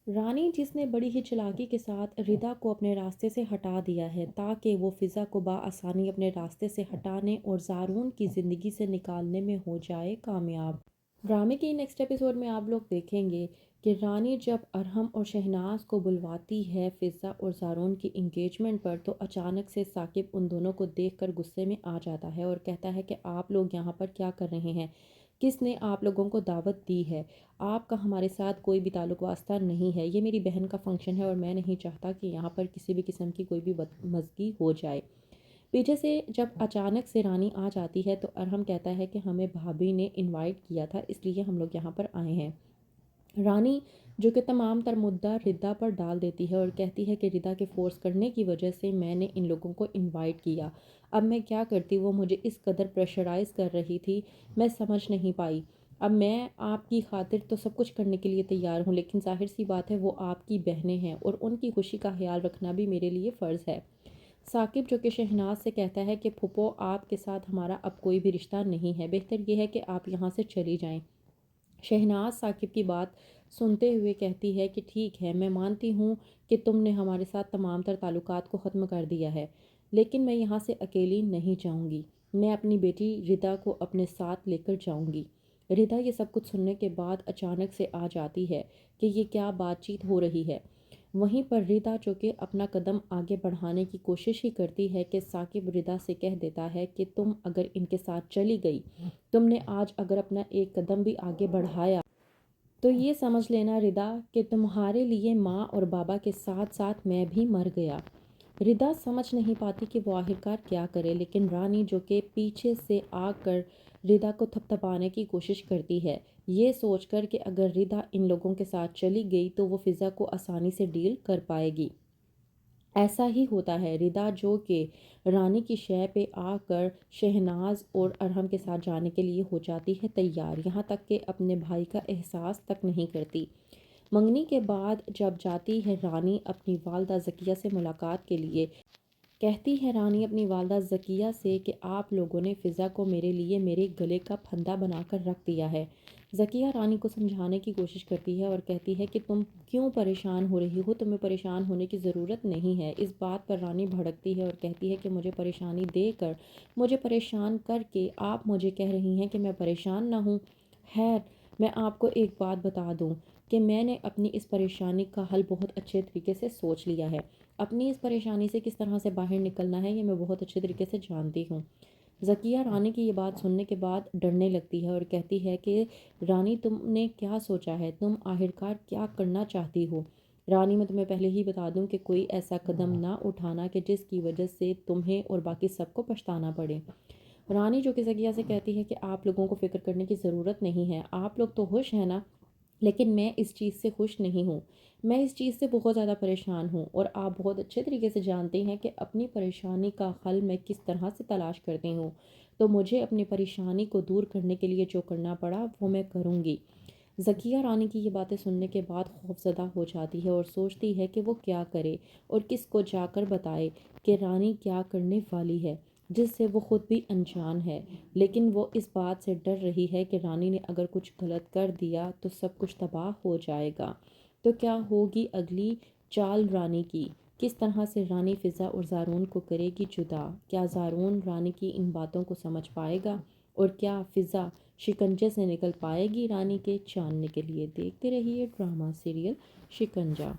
रानी जिसने बड़ी ही चालाकी के साथ रिदा को अपने रास्ते से हटा दिया है ताकि वो फ़िज़ा को बआसानी अपने रास्ते से हटाने और ज़ारून की ज़िंदगी से निकालने में हो जाए कामयाब। ड्रामे के नेक्स्ट एपिसोड में आप लोग देखेंगे कि रानी जब अरहम और शहनाज को बुलवाती है फ़िज़ा और ज़ारून की इंगेजमेंट पर, तो अचानक से साकिब उन दोनों को देखकर गुस्से में आ जाता है और कहता है कि आप लोग यहाँ पर क्या कर रहे हैं, किसने आप लोगों को दावत दी है, आपका हमारे साथ कोई भी ताल्लुक वास्ता नहीं है, ये मेरी बहन का फंक्शन है और मैं नहीं चाहता कि यहाँ पर किसी भी किस्म की कोई भी बदमज़गी हो जाए। पीछे से जब अचानक से रानी आ जाती है तो अरहम कहता है कि हमें भाभी ने इनवाइट किया था, इसलिए हम लोग यहाँ पर आए हैं। रानी जो कि तमाम तर मुद्दा रिदा पर डाल देती है और कहती है कि रिदा के फ़ोर्स करने की वजह से मैंने इन लोगों को इनवाइट किया। अब मैं क्या करती, वो मुझे इस कदर प्रेशराइज़ कर रही थी, मैं समझ नहीं पाई। अब मैं आपकी खातिर तो सब कुछ करने के लिए तैयार हूँ, लेकिन ज़ाहिर सी बात है वो आपकी बहनें हैं और उनकी खुशी का ख़्याल रखना भी मेरे लिए फ़र्ज़ है। साकिब जो कि शहनाज से कहता है कि फूफो आपके साथ हमारा अब कोई भी रिश्ता नहीं है, बेहतर ये है कि आप यहाँ से चली जाएँ। शहनाज साकिब की बात सुनते हुए कहती है कि ठीक है, मैं मानती हूँ कि तुमने हमारे साथ तमाम तर ताल्लुकात को ख़त्म कर दिया है, लेकिन मैं यहाँ से अकेली नहीं जाऊँगी। मैं अपनी बेटी रिदा को अपने साथ लेकर जाऊँगी। रिदा ये सब कुछ सुनने के बाद अचानक से आ जाती है कि ये क्या बातचीत हो रही है। वहीं पर रिदा जो कि अपना कदम आगे बढ़ाने की कोशिश ही करती है कि साकिब रिदा से कह देता है कि तुम अगर इनके साथ चली गई, तुमने आज अगर अपना एक कदम भी आगे बढ़ाया, तो ये समझ लेना रिदा कि तुम्हारे लिए माँ और बाबा के साथ साथ मैं भी मर गया। रिदा समझ नहीं पाती कि वो आखिरकार क्या करे, लेकिन रानी जो कि पीछे से आकर रिदा को थपथपाने की कोशिश करती है, ये सोचकर कि अगर रिदा इन लोगों के साथ चली गई तो वो फ़िज़ा को आसानी से डील कर पाएगी। ऐसा ही होता है, रिदा जो कि रानी की शय पे आकर शहनाज और अरहम के साथ जाने के लिए हो जाती है तैयार, यहाँ तक कि अपने भाई का एहसास तक नहीं करती। मंगनी के बाद जब जाती है रानी अपनी वालदा ज़किया से मुलाकात के लिए, कहती है रानी अपनी वालदा ज़किया से कि आप लोगों ने फ़िज़ा को मेरे लिए मेरे गले का फंदा बनाकर रख दिया है। ज़किया रानी को समझाने की कोशिश करती है और कहती है कि तुम क्यों परेशान हो रही हो, तुम्हें परेशान होने की ज़रूरत नहीं है। इस बात पर रानी भड़कती है और कहती है कि मुझे परेशानी देकर, मुझे परेशान करके आप मुझे कह रही हैं कि मैं परेशान ना हूँ। खैर, मैं आपको एक बात बता दूँ कि मैंने अपनी इस परेशानी का हल बहुत अच्छे तरीके से सोच लिया है। अपनी इस परेशानी से किस तरह से बाहर निकलना है ये मैं बहुत अच्छे तरीके से जानती हूँ। ज़किया रानी की ये बात सुनने के बाद डरने लगती है और कहती है कि रानी तुमने क्या सोचा है, तुम आखिरकार क्या करना चाहती हो। रानी मैं तुम्हें पहले ही बता दूं कि कोई ऐसा कदम ना उठाना कि जिसकी वजह से तुम्हें और बाकी सबको पछताना पड़े। रानी जो कि ज़किया से कहती है कि आप लोगों को फ़िक्र करने की ज़रूरत नहीं है, आप लोग तो खुश हैं ना, लेकिन मैं इस चीज़ से खुश नहीं हूँ। मैं इस चीज़ से बहुत ज़्यादा परेशान हूँ और आप बहुत अच्छे तरीके से जानते हैं कि अपनी परेशानी का हल मैं किस तरह से तलाश करती हूँ। तो मुझे अपनी परेशानी को दूर करने के लिए जो करना पड़ा वो मैं करूँगी। ज़किया रानी की ये बातें सुनने के बाद खौफज़दा हो जाती है और सोचती है कि वो क्या करे और किसको जाकर बताए कि रानी क्या करने वाली है, जिससे वो खुद भी अनजान है। लेकिन वो इस बात से डर रही है कि रानी ने अगर कुछ गलत कर दिया तो सब कुछ तबाह हो जाएगा। तो क्या होगी अगली चाल रानी की? किस तरह से रानी फ़िज़ा और ज़ारून को करेगी जुदा? क्या ज़ारून रानी की इन बातों को समझ पाएगा? और क्या फ़िज़ा शिकंजे से निकल पाएगी रानी के? जानने के लिए देखते रहिए ड्रामा सीरियल शिकंजा।